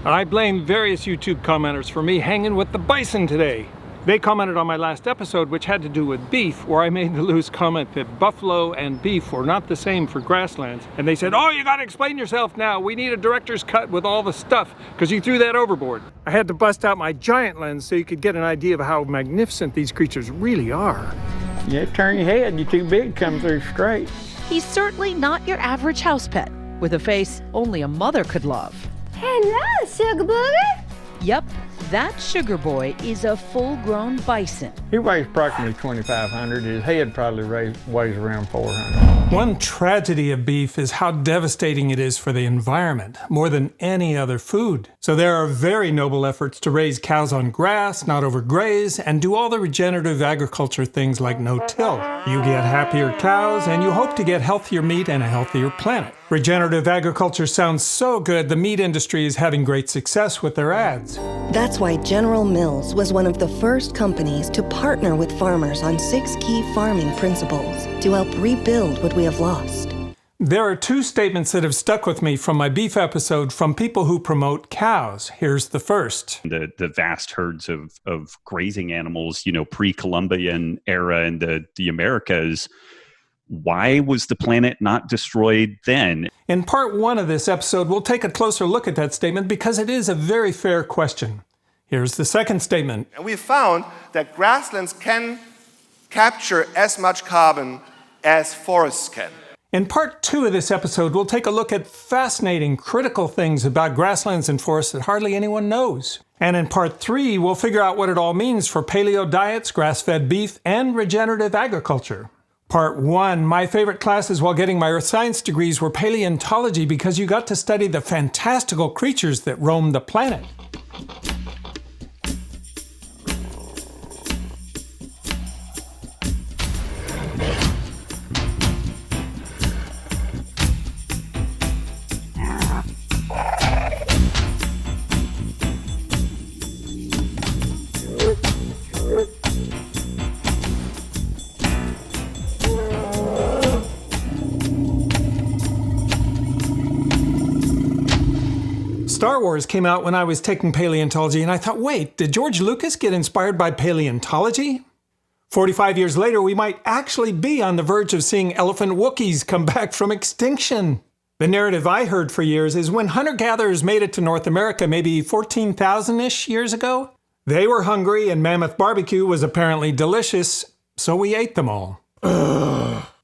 I blame various YouTube commenters for me hanging with the bison today. They commented on my last episode, which had to do with beef, where I made the loose comment that buffalo and beef were not the same for grasslands. And they said, oh, you gotta explain yourself now. We need a director's cut with all the stuff, because you threw that overboard. I had to bust out my giant lens so you could get an idea of how magnificent these creatures really are. You turn your head, you're too big to come through straight. He's certainly not your average house pet, with a face only a mother could love. Hello, Sugar Booger. Yep, that sugar boy is a full-grown bison. He weighs approximately 2,500. His head probably weighs around 400. One tragedy of beef is how devastating it is for the environment, more than any other food. So there are very noble efforts to raise cows on grass, not overgraze, and do all the regenerative agriculture things like no-till. You get happier cows, and you hope to get healthier meat and a healthier planet. Regenerative agriculture sounds so good, the meat industry is having great success with their ads. That's why General Mills was one of the first companies to partner with farmers on 6 key farming principles to help rebuild what we have lost. There are 2 statements that have stuck with me from my beef episode from people who promote cows. Here's the first. The vast herds of grazing animals, pre-Columbian era in the Americas. Why was the planet not destroyed then? In part 1 of this episode, we'll take a closer look at that statement because it is a very fair question. Here's the second statement. And we found that grasslands can capture as much carbon as forests can. In part 2 of this episode, we'll take a look at fascinating, critical things about grasslands and forests that hardly anyone knows. And in part 3, we'll figure out what it all means for paleo diets, grass-fed beef, and regenerative agriculture. Part 1, my favorite classes while getting my earth science degrees were Palaeontology because you got to study the fantastical creatures that roam the planet. Star Wars came out when I was taking paleontology, and I thought, wait, did George Lucas get inspired by paleontology? 45 years later, we might actually be on the verge of seeing elephant Wookiees come back from extinction. The narrative I heard for years is when hunter-gatherers made it to North America maybe 14,000-ish years ago, they were hungry and mammoth barbecue was apparently delicious, so we ate them all.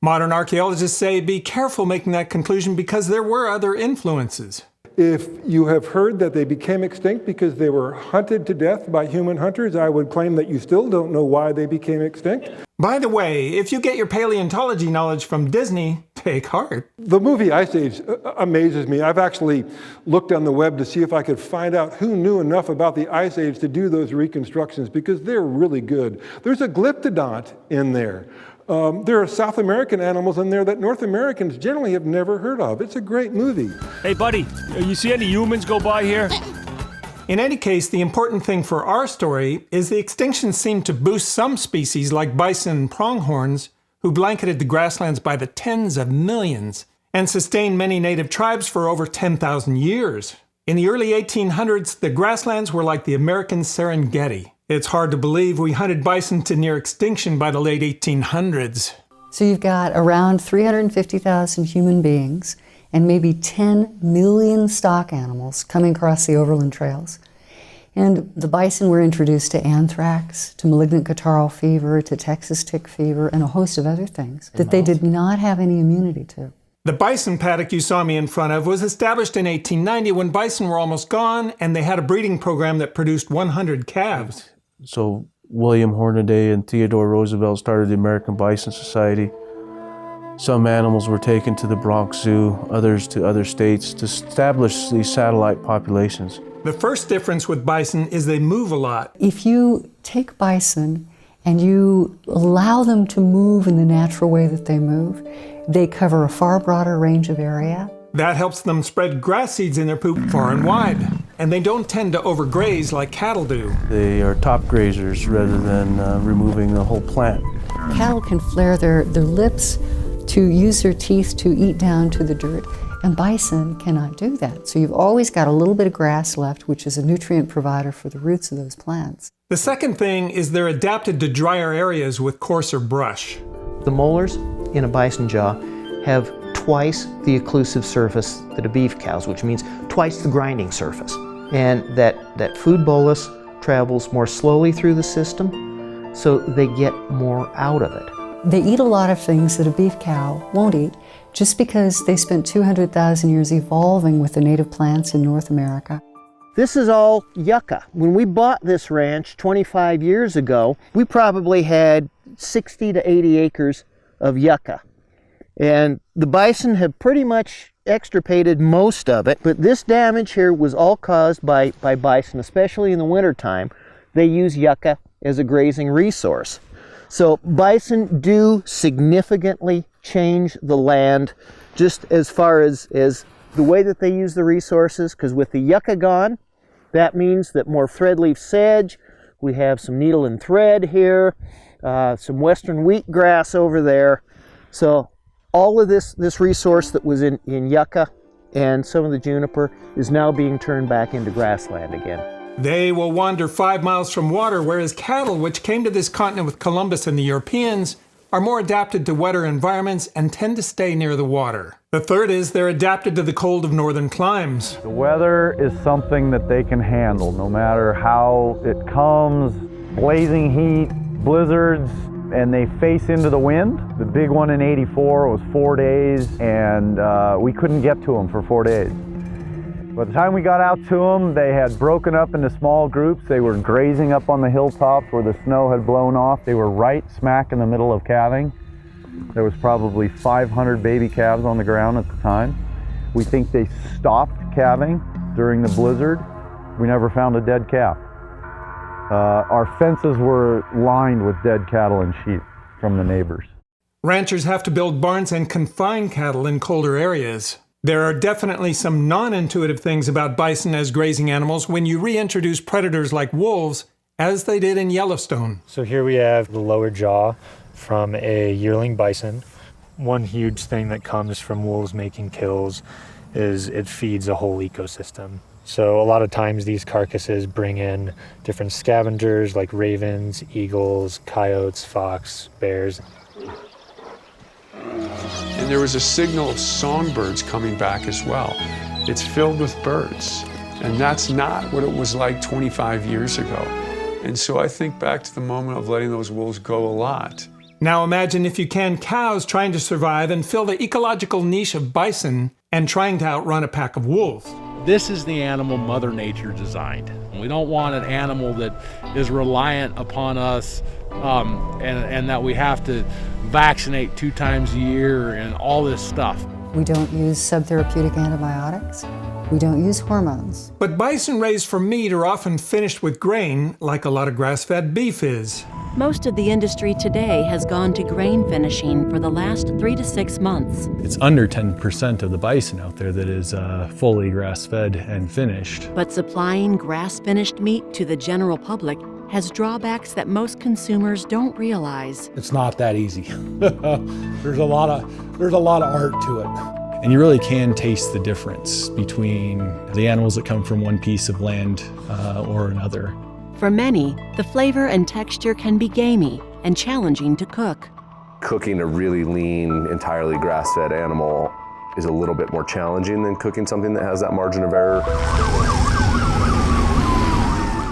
Modern archaeologists say be careful making that conclusion because there were other influences. If you have heard that they became extinct because they were hunted to death by human hunters, I would claim that you still don't know why they became extinct. By the way, if you get your paleontology knowledge from Disney, take heart. The movie Ice Age amazes me. I've actually looked on the web to see if I could find out who knew enough about the Ice Age to do those reconstructions because they're really good. There's a glyptodont in there. There are South American animals in there that North Americans generally have never heard of. It's a great movie. Hey, buddy, you see any humans go by here? In any case, the important thing for our story is the extinction seemed to boost some species like bison and pronghorns, who blanketed the grasslands by the tens of millions and sustained many native tribes for over 10,000 years. In the early 1800s, the grasslands were like the American Serengeti. It's hard to believe we hunted bison to near extinction by the late 1800s. So you've got around 350,000 human beings and maybe 10 million stock animals coming across the overland trails. And the bison were introduced to anthrax, to malignant catarrhal fever, to Texas tick fever, and a host of other things that they did not have any immunity to. The bison paddock you saw me in front of was established in 1890 when bison were almost gone, and they had a breeding program that produced 100 calves. So William Hornaday and Theodore Roosevelt started the American Bison Society. Some animals were taken to the Bronx Zoo, others to other states to establish these satellite populations. The first difference with bison is they move a lot. If you take bison and you allow them to move in the natural way that they move, they cover a far broader range of area. That helps them spread grass seeds in their poop far and wide. And they don't tend to overgraze like cattle do. They are top grazers rather than removing the whole plant. Cattle can flare their lips to use their teeth to eat down to the dirt. And bison cannot do that. So you've always got a little bit of grass left, which is a nutrient provider for the roots of those plants. The second thing is they're adapted to drier areas with coarser brush. The molars in a bison jaw have twice the occlusive surface that a beef cow's, which means twice the grinding surface. And that food bolus travels more slowly through the system, so they get more out of it. They eat a lot of things that a beef cow won't eat, just because they spent 200,000 years evolving with the native plants in North America. This is all yucca. When we bought this ranch 25 years ago, we probably had 60 to 80 acres of yucca. And the bison have pretty much extirpated most of it, but this damage here was all caused by bison, especially in the wintertime. They use yucca as a grazing resource. So bison do significantly change the land just as far as the way that they use the resources, because with the yucca gone, that means that more threadleaf sedge, we have some needle and thread here, some western wheatgrass over there. So all of this resource that was in yucca and some of the juniper is now being turned back into grassland again. They will wander 5 miles from water, whereas cattle, which came to this continent with Columbus and the Europeans, are more adapted to wetter environments and tend to stay near the water. The third is they're adapted to the cold of northern climes. The weather is something that they can handle, no matter how it comes, blazing heat, blizzards, and they face into the wind. The big one in '84 was 4 days, and we couldn't get to them for 4 days. By the time we got out to them, they had broken up into small groups. They were grazing up on the hilltops where the snow had blown off. They were right smack in the middle of calving. There was probably 500 baby calves on the ground at the time. We think they stopped calving during the blizzard. We never found a dead calf. Our fences were lined with dead cattle and sheep from the neighbors. Ranchers have to build barns and confine cattle in colder areas. There are definitely some non-intuitive things about bison as grazing animals when you reintroduce predators like wolves, as they did in Yellowstone. So here we have the lower jaw from a yearling bison. One huge thing that comes from wolves making kills is it feeds a whole ecosystem. So a lot of times these carcasses bring in different scavengers like ravens, eagles, coyotes, fox, bears. And there was a signal of songbirds coming back as well. It's filled with birds, and that's not what it was like 25 years ago. And so I think back to the moment of letting those wolves go a lot. Now imagine, if you can, cows trying to survive and fill the ecological niche of bison and trying to outrun a pack of wolves. This is the animal Mother Nature designed. We don't want an animal that is reliant upon us and that we have to vaccinate 2 times a year and all this stuff. We don't use subtherapeutic antibiotics. We don't use hormones. But bison raised for meat are often finished with grain, like a lot of grass-fed beef is. Most of the industry today has gone to grain finishing for the last 3 to 6 months. It's under 10% of the bison out there that is fully grass-fed and finished. But supplying grass-finished meat to the general public has drawbacks that most consumers don't realize. It's not that easy. There's a lot of art to it. And you really can taste the difference between the animals that come from one piece of land or another. For many, the flavor and texture can be gamey and challenging to cook. Cooking a really lean, entirely grass-fed animal is a little bit more challenging than cooking something that has that margin of error.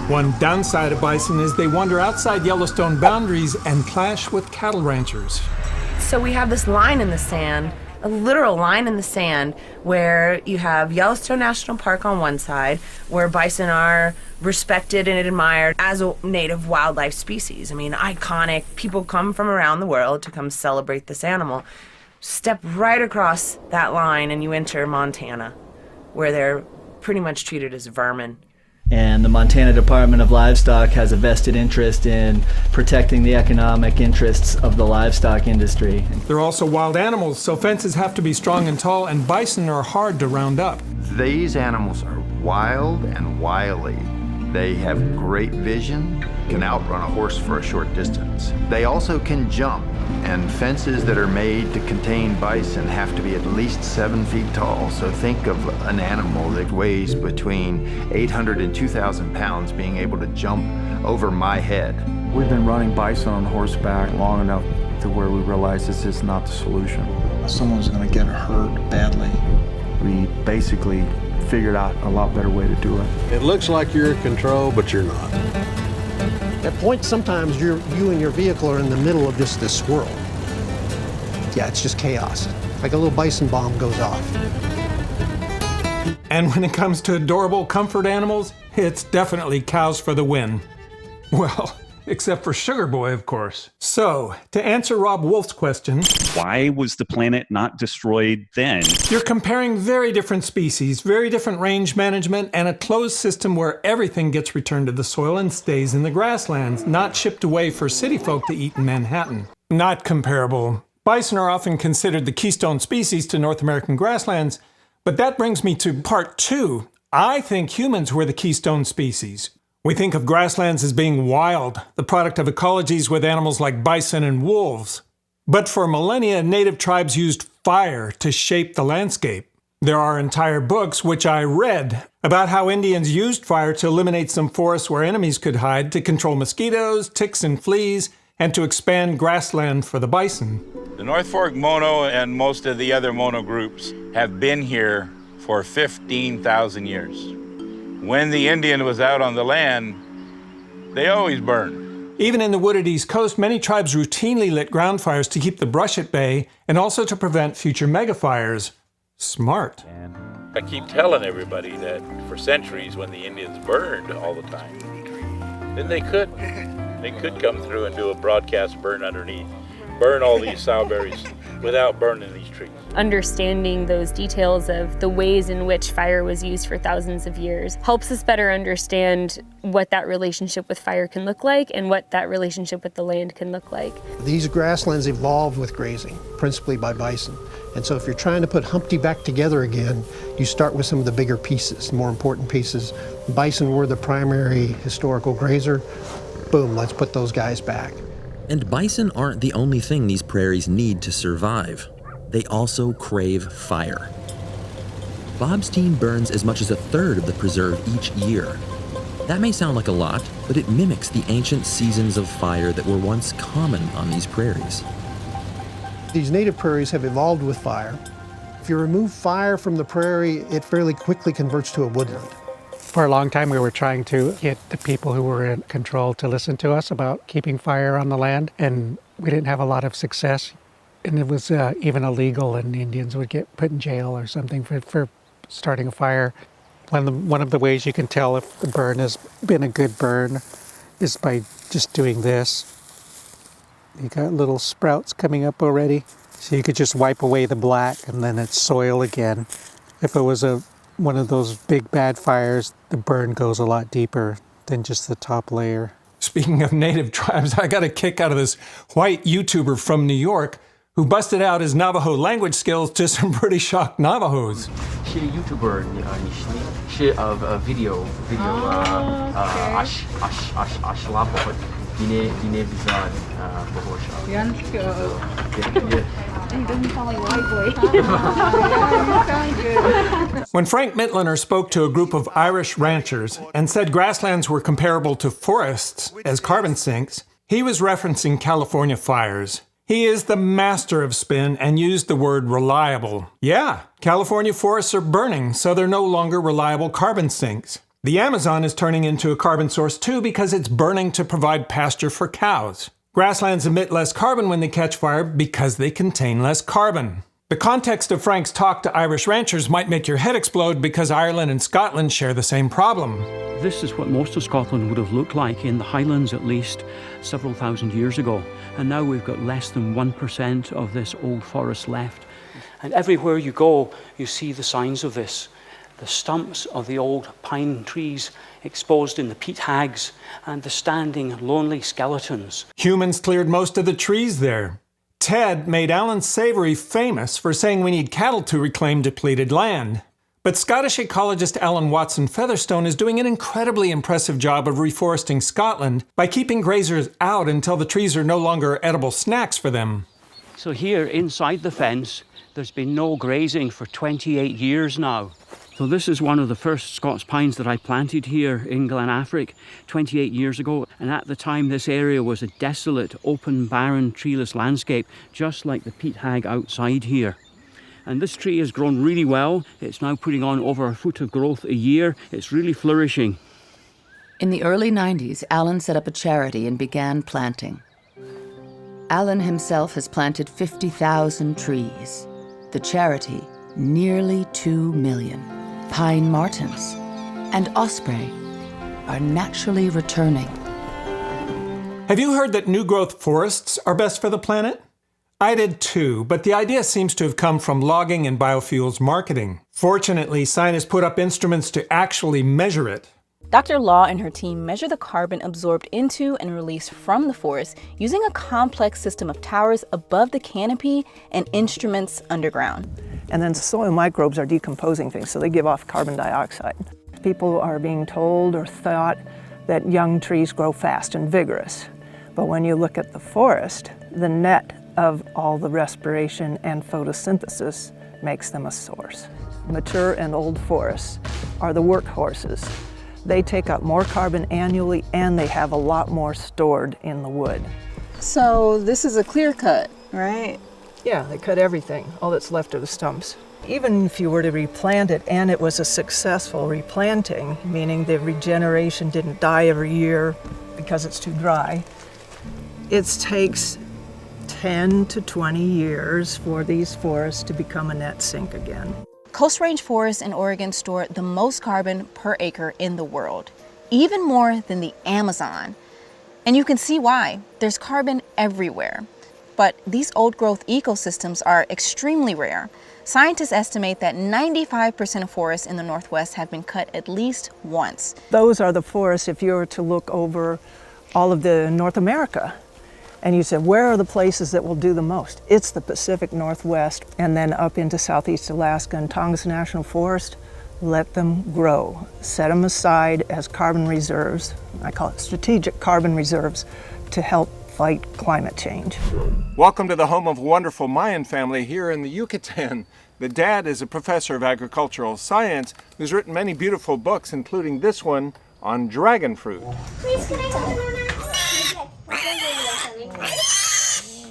One downside of bison is they wander outside Yellowstone boundaries and clash with cattle ranchers. So we have this line in the sand, a literal line in the sand, where you have Yellowstone National Park on one side, where bison are respected and admired as a native wildlife species. I mean, iconic. People come from around the world to come celebrate this animal. Step right across that line and you enter Montana, where they're pretty much treated as vermin. And the Montana Department of Livestock has a vested interest in protecting the economic interests of the livestock industry. They're also wild animals, so fences have to be strong and tall, and bison are hard to round up. These animals are wild and wily. They have great vision, can outrun a horse for a short distance. They also can jump, and fences that are made to contain bison have to be at least 7 feet tall. So think of an animal that weighs between 800 and 2,000 pounds being able to jump over my head. We've been running bison on horseback long enough to where we realize this is not the solution. Someone's going to get hurt badly. We basically figured out a lot better way to do it. It looks like you're in control, but you're not. At points, sometimes you and your vehicle are in the middle of this swirl. Yeah, it's just chaos. Like a little bison bomb goes off. And when it comes to adorable comfort animals, it's definitely cows for the win. Well, except for Sugar Boy, of course. So, to answer Rob Wolf's question, why was the planet not destroyed then? You're comparing very different species, very different range management, and a closed system where everything gets returned to the soil and stays in the grasslands, not shipped away for city folk to eat in Manhattan. Not comparable. Bison are often considered the keystone species to North American grasslands, but that brings me to part 2. I think humans were the keystone species. We think of grasslands as being wild, the product of ecologies with animals like bison and wolves. But for millennia, native tribes used fire to shape the landscape. There are entire books, which I read, about how Indians used fire to eliminate some forests where enemies could hide, to control mosquitoes, ticks, and fleas, and to expand grassland for the bison. The North Fork Mono and most of the other Mono groups have been here for 15,000 years. When the Indian was out on the land, they always burned. Even in the wooded East Coast, many tribes routinely lit ground fires to keep the brush at bay and also to prevent future megafires. Smart. I keep telling everybody that for centuries when the Indians burned all the time, then they could come through and do a broadcast burn underneath, burn all these sowberries without burning these trees. Understanding those details of the ways in which fire was used for thousands of years helps us better understand what that relationship with fire can look like and what that relationship with the land can look like. These grasslands evolved with grazing, principally by bison. And so if you're trying to put Humpty back together again, you start with some of the bigger pieces, more important pieces. Bison were the primary historical grazer. Boom, let's put those guys back. And bison aren't the only thing these prairies need to survive. They also crave fire. Bob's team burns as much as 1/3 of the preserve each year. That may sound like a lot, but it mimics the ancient seasons of fire that were once common on these prairies. These native prairies have evolved with fire. If you remove fire from the prairie, it fairly quickly converts to a woodland. For a long time, we were trying to get the people who were in control to listen to us about keeping fire on the land, and we didn't have a lot of success. And it was even illegal, and Indians would get put in jail or something for starting a fire. One of the ways you can tell if the burn has been a good burn is by just doing this. You got little sprouts coming up already, so you could just wipe away the black, and then it's soil again. If it was one of those big bad fires, the burn goes a lot deeper than just the top layer. Speaking of native tribes, I got a kick out of this white YouTuber from New York who busted out his Navajo language skills to some pretty shocked Navajos. 是 YouTuber 是video When Frank Mitloehner spoke to a group of Irish ranchers and said grasslands were comparable to forests as carbon sinks, he was referencing California fires. He is the master of spin and used the word reliable. Yeah, California forests are burning, so they're no longer reliable carbon sinks. The Amazon is turning into a carbon source too because it's burning to provide pasture for cows. Grasslands emit less carbon when they catch fire because they contain less carbon. The context of Frank's talk to Irish ranchers might make your head explode because Ireland and Scotland share the same problem. This is what most of Scotland would have looked like, in the Highlands at least, several thousand years ago. And now we've got less than 1% of this old forest left. And everywhere you go, you see the signs of this. The stumps of the old pine trees exposed in the peat hags, and the standing, lonely skeletons. Humans cleared most of the trees there. Ted made Alan Savory famous for saying we need cattle to reclaim depleted land. But Scottish ecologist Alan Watson Featherstone is doing an incredibly impressive job of reforesting Scotland by keeping grazers out until the trees are no longer edible snacks for them. So here inside the fence, there's been no grazing for 28 years now. So this is one of the first Scots pines that I planted here in Glenafric 28 years ago. And at the time, this area was a desolate, open, barren, treeless landscape, just like the peat hag outside here. And this tree has grown really well. It's now putting on over a foot of growth a year. It's really flourishing. In the early 90s, Alan set up a charity and began planting. Alan himself has planted 50,000 trees. The charity, nearly 2 million. Pine martens and osprey are naturally returning. Have you heard that new growth forests are best for the planet? I did too, but the idea seems to have come from logging and biofuels marketing. Fortunately, scientists put up instruments to actually measure it. Dr. Law and her team measure the carbon absorbed into and released from the forest using a complex system of towers above the canopy and instruments underground. And then soil microbes are decomposing things, so they give off carbon dioxide. People are being told or thought that young trees grow fast and vigorous. But when you look at the forest, the net of all the respiration and photosynthesis makes them a source. Mature and old forests are the workhorses. They take up more carbon annually and they have a lot more stored in the wood. So this is a clear cut, right? Yeah, they cut everything. All that's left are the stumps. Even if you were to replant it and it was a successful replanting, meaning the regeneration didn't die every year because it's too dry, it takes 10 to 20 years for these forests to become a net sink again. Coast Range forests in Oregon store the most carbon per acre in the world, even more than the Amazon. And you can see why. There's carbon everywhere. But these old-growth ecosystems are extremely rare. Scientists estimate that 95% of forests in the Northwest have been cut at least once. Those are the forests, if you were to look over all of the North America, and you said, where are the places that will do the most? It's the Pacific Northwest, and then up into Southeast Alaska and Tongass National Forest. Let them grow. Set them aside as carbon reserves. I call it strategic carbon reserves to help fight climate change. Welcome to the home of a wonderful Mayan family here in the Yucatan. The dad is a professor of agricultural science who's written many beautiful books, including this one on dragon fruit.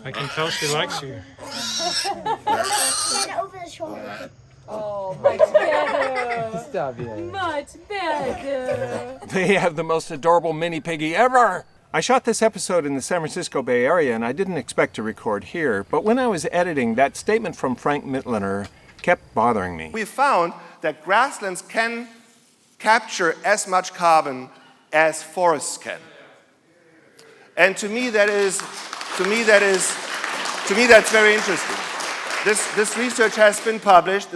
I can tell she likes you. Oh, much better. Stop it. Much better. They have the most adorable mini piggy ever. I shot this episode in the San Francisco Bay Area, and I didn't expect to record here, but when I was editing, that statement from Frank Mitloehner kept bothering me. We found that grasslands can capture as much carbon as forests can. And to me that's very interesting. This research has been published.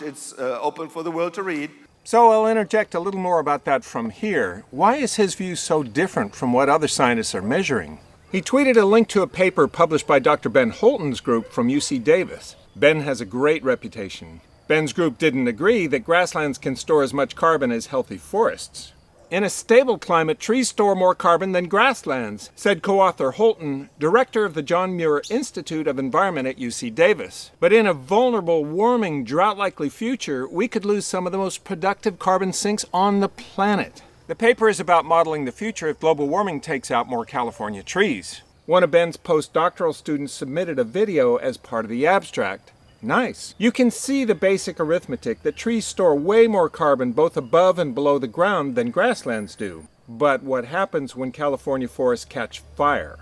It's open for the world to read. So I'll interject a little more about that from here. Why is his view so different from what other scientists are measuring? He tweeted a link to a paper published by Dr. Ben Holton's group from UC Davis. Ben has a great reputation. Ben's group didn't agree that grasslands can store as much carbon as healthy forests. In a stable climate, trees store more carbon than grasslands, said co-author Holton, director of the John Muir Institute of Environment at UC Davis. But in a vulnerable, warming, drought-likely future, we could lose some of the most productive carbon sinks on the planet. The paper is about modeling the future if global warming takes out more California trees. One of Ben's postdoctoral students submitted a video as part of the abstract. Nice. You can see the basic arithmetic that trees store way more carbon both above and below the ground than grasslands do. But what happens when California forests catch fire?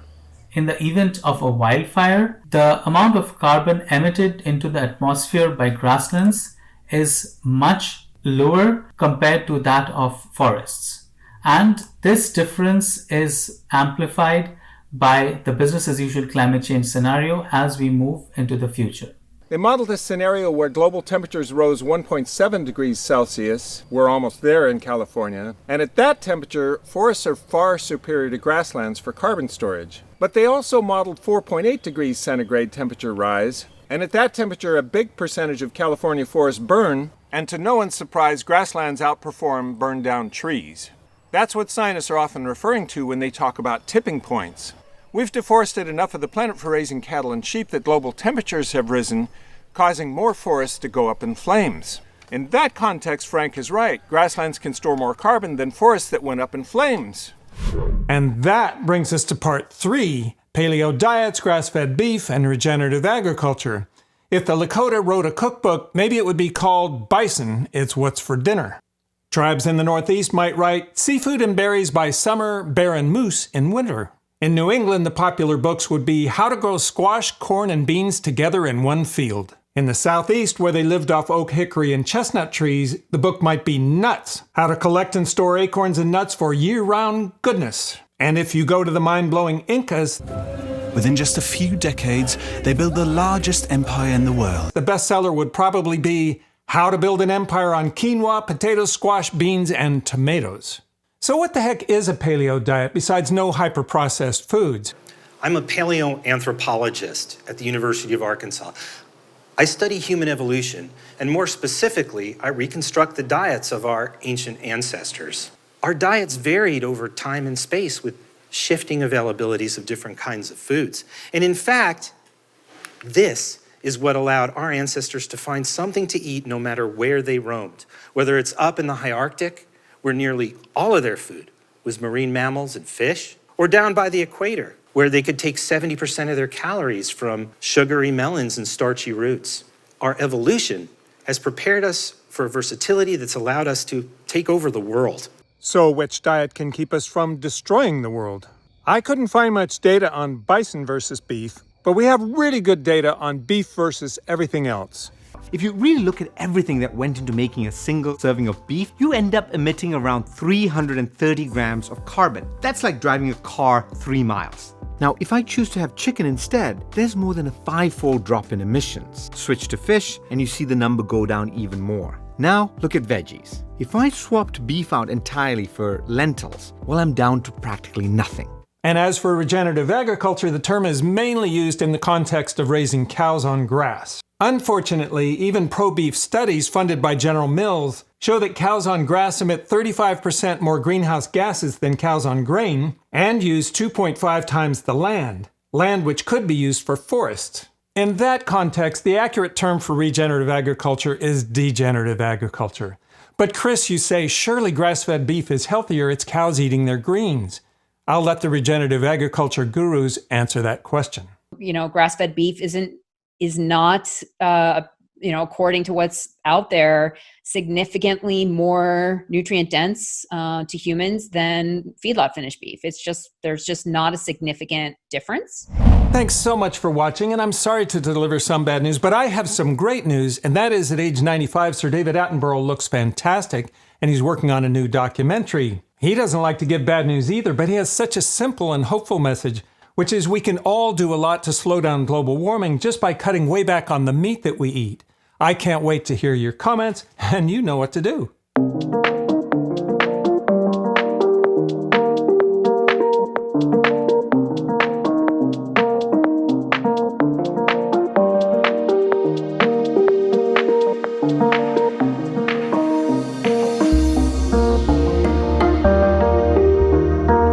In the event of a wildfire, the amount of carbon emitted into the atmosphere by grasslands is much lower compared to that of forests. And this difference is amplified by the business as usual climate change scenario as we move into the future. They modeled a scenario where global temperatures rose 1.7 degrees Celsius. We're almost there in California. And at that temperature, forests are far superior to grasslands for carbon storage. But they also modeled 4.8 degrees centigrade temperature rise. And at that temperature, a big percentage of California forests burn, And to no one's surprise, grasslands outperform burned down trees. That's what scientists are often referring to when they talk about tipping points. We've deforested enough of the planet for raising cattle and sheep that global temperatures have risen, causing more forests to go up in flames. In that context, Frank is right. Grasslands can store more carbon than forests that went up in flames. And that brings us to part 3, Paleo Diets, Grass-Fed Beef, and Regenerative Agriculture. If the Lakota wrote a cookbook, maybe it would be called Bison, It's What's for Dinner. Tribes in the Northeast might write Seafood and Berries by Summer, Bear and Moose in Winter. In New England, the popular books would be How to Grow Squash, Corn, and Beans Together in One Field. In the Southeast, where they lived off oak, hickory, and chestnut trees, the book might be Nuts, How to Collect and Store Acorns and Nuts for Year-Round Goodness. And if you go to the mind-blowing Incas, within just a few decades, they built the largest empire in the world. The bestseller would probably be How to Build an Empire on Quinoa, Potatoes, Squash, Beans, and Tomatoes. So what the heck is a paleo diet besides no hyper-processed foods? I'm a paleoanthropologist at the University of Arkansas. I study human evolution, and more specifically, I reconstruct the diets of our ancient ancestors. Our diets varied over time and space with shifting availabilities of different kinds of foods. And in fact, this is what allowed our ancestors to find something to eat no matter where they roamed. Whether it's up in the high Arctic, where nearly all of their food was marine mammals and fish, or down by the equator, where they could take 70% of their calories from sugary melons and starchy roots. Our evolution has prepared us for versatility that's allowed us to take over the world. So which diet can keep us from destroying the world? I couldn't find much data on bison versus beef, but we have really good data on beef versus everything else. If you really look at everything that went into making a single serving of beef, you end up emitting around 330 grams of carbon. That's like driving a car 3 miles. Now, if I choose to have chicken instead, there's more than a 5-fold drop in emissions. Switch to fish, and you see the number go down even more. Now, look at veggies. If I swapped beef out entirely for lentils, well, I'm down to practically nothing. And as for regenerative agriculture, the term is mainly used in the context of raising cows on grass. Unfortunately, even pro-beef studies funded by General Mills show that cows on grass emit 35% more greenhouse gases than cows on grain and use 2.5 times the land which could be used for forests. In that context, the accurate term for regenerative agriculture is degenerative agriculture. But Chris, you say, surely grass-fed beef is healthier, it's cows eating their greens. I'll let the regenerative agriculture gurus answer that question. You know, grass-fed beef is not, according to what's out there, significantly more nutrient dense to humans than feedlot finished beef. There's just not a significant difference. Thanks so much for watching, and I'm sorry to deliver some bad news, but I have some great news, and that is at age 95, Sir David Attenborough looks fantastic, and he's working on a new documentary. He doesn't like to give bad news either, but he has such a simple and hopeful message, which is we can all do a lot to slow down global warming just by cutting way back on the meat that we eat. I can't wait to hear your comments, and you know what to do.